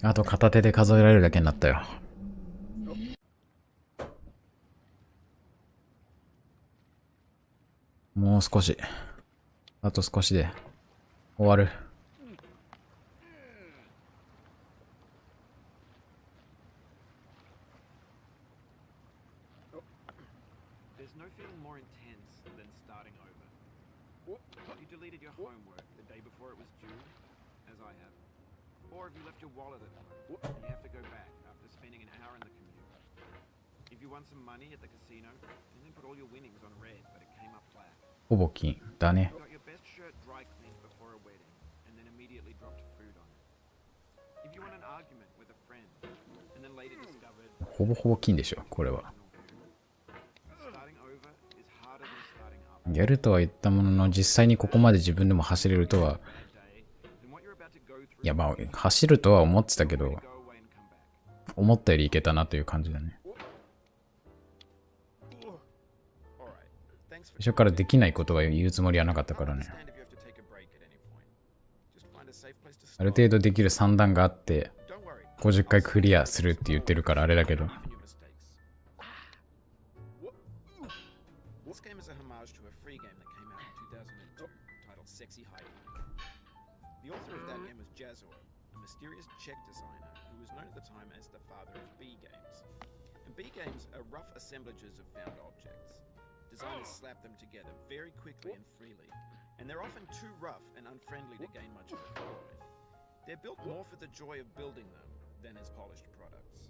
あと片手で数えられるだけになったよ。もう少し。あと少しで終わる。There's no feeling more intense than starting over. If you deleted your homework the day before it was due, as I have, or if you left your wallet at home and you have to go back after spending an hour in the commute. If you won some money at the casino and then put all your winnings on red but it came up black. ほぼ金だね。 You got your best shirt dry cleaned before a wedding and then immediately dropped food on it. If you won an argument with a friend and then later discovered ほぼほぼ金でしょ、これは。 starting over is harder than starting up. やるとは言ったものの、実際にここまで自分でも走れるとは、 Then what you're about to go through いやまあ、走るとは思ってたけど、 go away and come back. 思ったよりいけたなという感じだね。 Alright, thanks for 最初からできないことは言うつもりはなかったからね。 understand if you have to take a break at any point. Just find a safe place to ある stop. 程度できる算段があって、 Don't worry. 50回クリアするって言ってるからあれだけど、 Even your mistakes. This game is a homage to a free game that came out in 2002 titled Sexy Hiking. The author of that game was Jazuo, a mysterious Czech designer who was known at the time as the father of B games. And B games are rough assemblages of found objects. Designers slap them together very quickly and freely, and they're often too rough and unfriendly to gain much of a following. They're built more for the joy of building them than as polished products.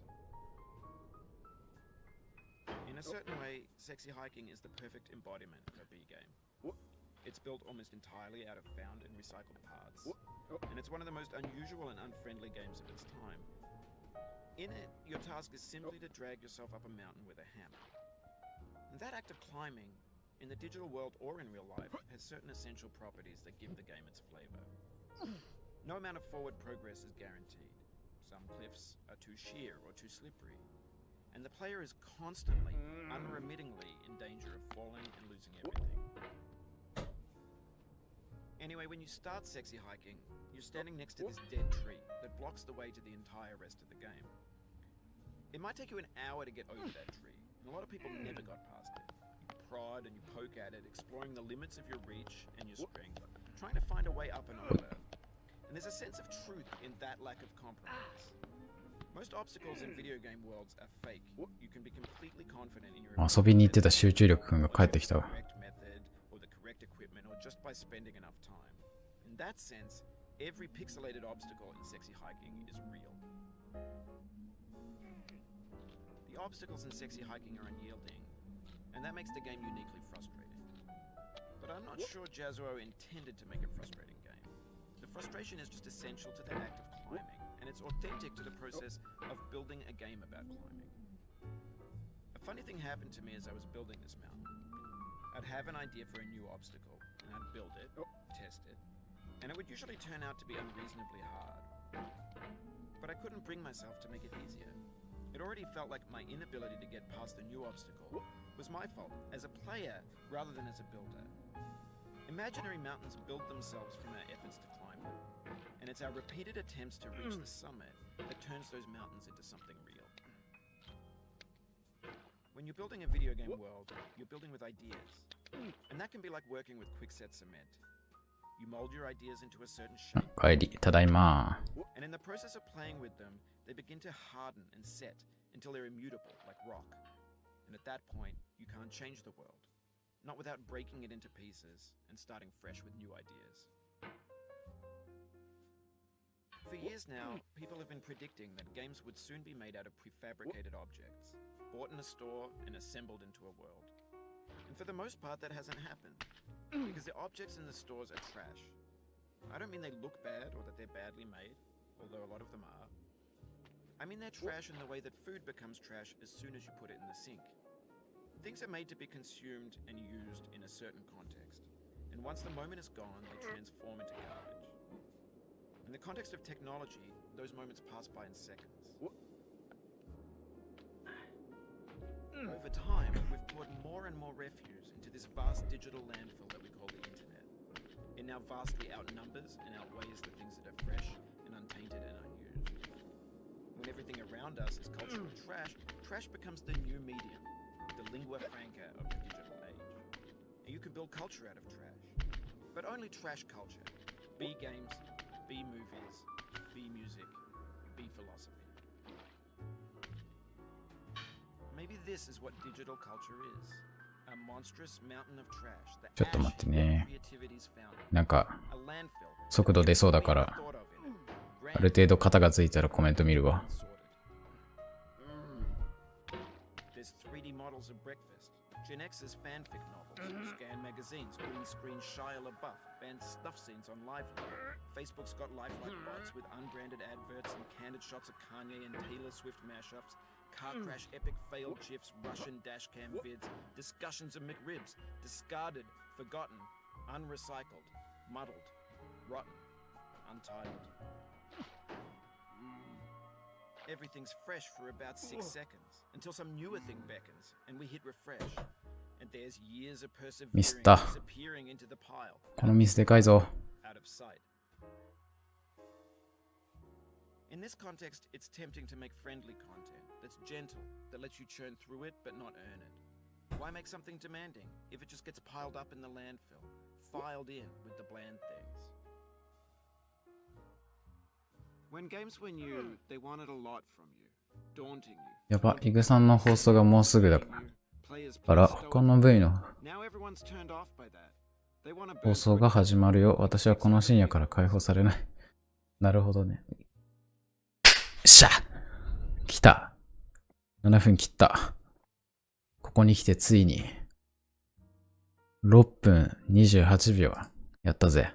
In a certain way, Sexy Hiking is the perfect embodiment of a B game. It's built almost entirely out of found and recycled parts, and it's one of the most unusual and unfriendly games of its time. In it, your task is simply to drag yourself up a mountain with a hammer. And that act of climbing, in the digital world or in real life, has certain essential properties that give the game its flavor. No amount of forward progress is guaranteed. Some cliffs are too sheer or too slippery, and the player is constantly, unremittingly in danger of falling and losing everything. Anyway, when you start Sexy Hiking, you're standing next to this dead tree that blocks the way to the entire rest of the game. It might take you an hour to get over that tree, and a lot of people never got past it. You prod and you poke at it, exploring the limits of your reach and your strength, trying to find a way up and over. And there's a sense of truth in that lack of compromise. Most obstacles in video game worlds are fake. You can be completely confident in your 遊びに行ってた集中力くんが帰ってきたわ。 correct method or the correct equipment or just by spending enough time. In that sense, every pixelated obstacle in Sexy Hiking is real. The obstacles in Sexy Hiking are unyielding, and that makes the game uniquely frustrating. But I'm not sure Jazuo intended to make a frustrating game. The frustration is just essential to the act of climbing, and it's authentic to the process of building a game about climbing. A funny thing happened to me as I was building this mountain. I'd have an idea for a new obstacle, and I'd build it, test it, and it would usually turn out to be unreasonably hard. But I couldn't bring myself to make it easier. It already felt like my inability to get past the new obstacle was my fault as a player rather than as a builder. Imaginary mountains build themselves from our efforts to climb them, and it's our repeated attempts to reach the summit that turns those mountains into something real. When you're building a video game world, you're building with ideas, and that can be like working with quickset cement. You mold your ideas into a certain shape, 帰り、ただいま。 and in the process of playing with them, they begin to harden and set until they're immutable, like rock. And at that point, you can't change the world, not without breaking it into pieces and starting fresh with new ideas. For years now, people have been predicting that games would soon be made out of prefabricated objects, bought in a store and assembled into a world. And for the most part, that hasn't happened, because the objects in the stores are trash. I don't mean they look bad or that they're badly made, although a lot of them are. I mean they're trash in the way that food becomes trash as soon as you put it in the sink. Things are made to be consumed and used in a certain context, and once the moment is gone, they transform into garbage. In the context of technology, those moments pass by in seconds. Over time, we've poured more and more refuse into this vast digital landfill that we call the internet. It now vastly outnumbers and outweighs the things that are fresh and untainted and unused. everything around us is cultural trash, trash becomes the new medium, the lingua franca of the digital age. And you can build culture out of trash, but only trash culture. Be games, be movies, be music, be philosophy. Maybe this is what digital culture is. A monstrous mountain of trash. ちょっと待ってね。 creativity's fountain. なんか A landfill. 速度出そうだから、ある程度型がついたらコメント見るわ。There's 3D models of breakfast. Gen X's fanfic novels. Scan magazines. Green screen Shia LaBeouf. Banned stuff scenes on Lifeline. Facebook's got lifelike bots with unbranded adverts and candid shots of Kanye and Taylor Swift mashups. Car crash, epic failed GIFs, Russian dashcam vids, discussions of McRibs, discarded, forgotten, unrecycled, muddled, rotten, untitled. Everything's fresh for about 6 seconds, until some newer thing beckons, and we hit refresh. And there's years of persevering disappearing into the pile. このミスでかいぞ。 Out of sight. In this context, it's tempting to make friendly content that's gentle, that lets you churn through it but not earn it. Why make something demanding if it just gets piled up in the landfill, filed in with the bland things? When games were new, they wanted a lot from you, daunting you. やば、イグさんの放送がもうすぐだから、他の部位の Now everyone's turned off by that. They want to 放送が始まるよ。私はこの深夜から解放されない。なるほどね。しゃ来た !7 分切った。ここに来てついに6分28秒やったぜ。